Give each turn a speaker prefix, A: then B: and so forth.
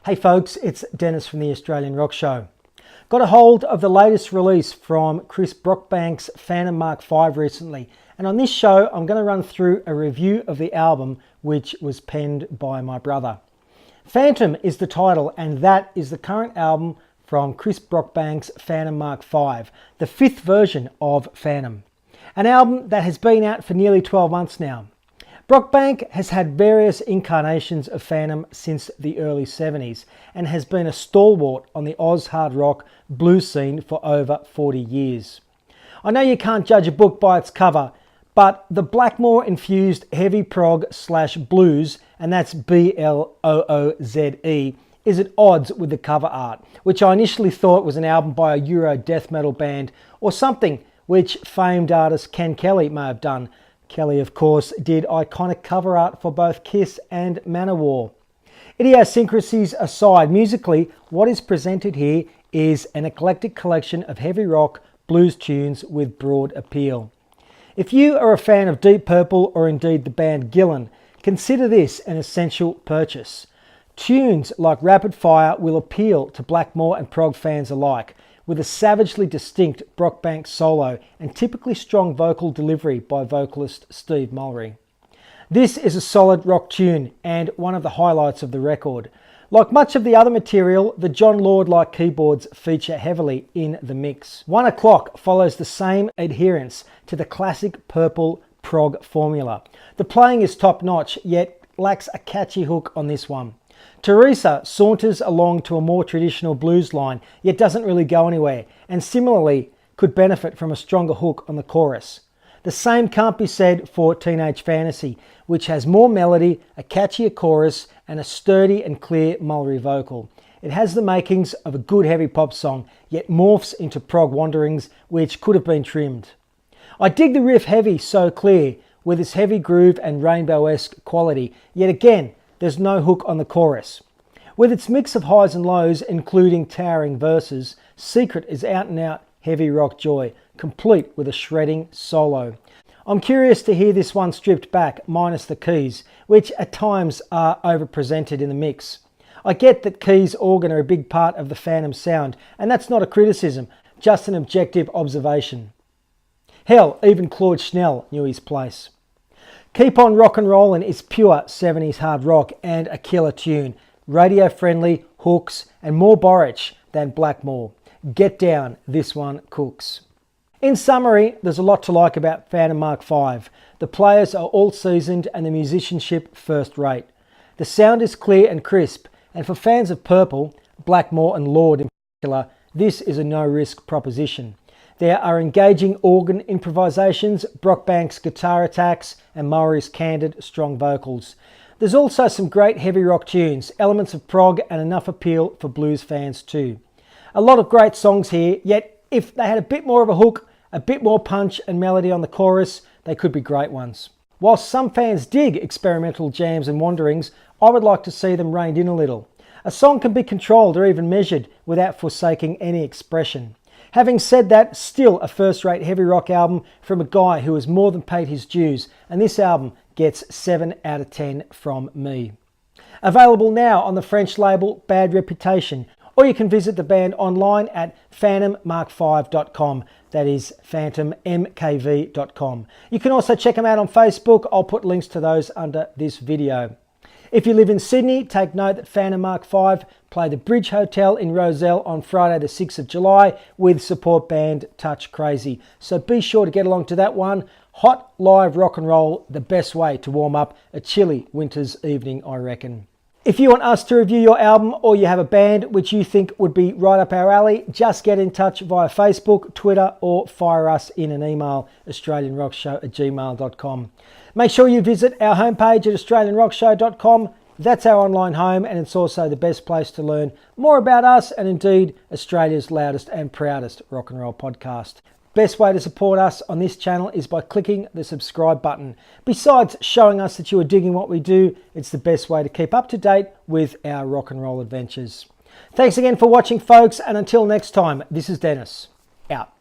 A: Hey folks, it's Dennis from the Australian Rock Show. Got a hold of the latest release from Chris Brockbank's Phantom Mark V recently, and on this show I'm going to run through a review of the album which was penned by my brother. Phantom is the title, and that is the current album from Chris Brockbank's Phantom Mark V, the fifth version of Phantom. An album that has been out for nearly 12 months now. Brockbank has had various incarnations of Phantom since the early 70s and has been a stalwart on the Oz hard rock blues scene for over 40 years. I know you can't judge a book by its cover, but the Blackmore infused heavy prog / blues, and that's BLOOZE, is at odds with the cover art, which I initially thought was an album by a Euro death metal band or something which famed artist Ken Kelly may have done. Kelly, of course, did iconic cover art for both Kiss and Manowar. Idiosyncrasies aside, musically, what is presented here is an eclectic collection of heavy rock blues tunes with broad appeal. If you are a fan of Deep Purple or indeed the band Gillan, consider this an essential purchase. Tunes like Rapid Fire will appeal to Blackmore and prog fans alike, with a savagely distinct Brockbank solo and typically strong vocal delivery by vocalist Steve Mulry. This is a solid rock tune and one of the highlights of the record. Like much of the other material, the Jon Lord-like keyboards feature heavily in the mix. 1 O'Clock follows the same adherence to the classic Purple prog formula. The playing is top-notch, yet lacks a catchy hook on this one. Teresa saunters along to a more traditional blues line, yet doesn't really go anywhere, and similarly could benefit from a stronger hook on the chorus. The same can't be said for Teenage Fantasy, which has more melody, a catchier chorus, and a sturdy and clear Mulry vocal. It has the makings of a good heavy pop song, yet morphs into prog wanderings which could have been trimmed. I dig the riff Heavy So Clear, with its heavy groove and rainbow-esque quality, yet again, there's no hook on the chorus. With its mix of highs and lows, including towering verses, Secret is out-and-out heavy rock joy, complete with a shredding solo. I'm curious to hear this one stripped back, minus the keys, which at times are overpresented in the mix. I get that keys organ are a big part of the Phantom sound, and that's not a criticism, just an objective observation. Hell, even Claude Schnell knew his place. Keep On Rockin' Rollin' is pure 70s hard rock and a killer tune. Radio friendly, hooks, and more Borich than Blackmore. Get down, this one cooks. In summary, there's a lot to like about Phantom Mark V. The players are all seasoned and the musicianship first rate. The sound is clear and crisp, and for fans of Purple, Blackmore and Lord in particular, this is a no-risk proposition. There are engaging organ improvisations, Brockbank's guitar attacks, and Mulry's candid, strong vocals. There's also some great heavy rock tunes, elements of prog, and enough appeal for blues fans too. A lot of great songs here, yet if they had a bit more of a hook, a bit more punch and melody on the chorus, they could be great ones. While some fans dig experimental jams and wanderings, I would like to see them reined in a little. A song can be controlled or even measured without forsaking any expression. Having said that, still a first-rate heavy rock album from a guy who has more than paid his dues, and this album gets 7 out of 10 from me. Available now on the French label Bad Reputation, or you can visit the band online at phantommark5.com. That is phantommkv.com. You can also check them out on Facebook. I'll put links to those under this video. If you live in Sydney, take note that Phantom Mark V play the Bridge Hotel in Rozelle on Friday the 6th of July with support band Touch Crazy. So be sure to get along to that one. Hot live rock and roll, the best way to warm up a chilly winter's evening, I reckon. If you want us to review your album or you have a band which you think would be right up our alley, just get in touch via Facebook, Twitter, or fire us in an email, australianrockshow@gmail.com. Make sure you visit our homepage at australianrockshow.com. That's our online home, and it's also the best place to learn more about us and indeed Australia's loudest and proudest rock and roll podcast. Best way to support us on this channel is by clicking the subscribe button. Besides showing us that you are digging what we do, it's the best way to keep up to date with our rock and roll adventures. Thanks again for watching, folks, and until next time, this is Dennis, out.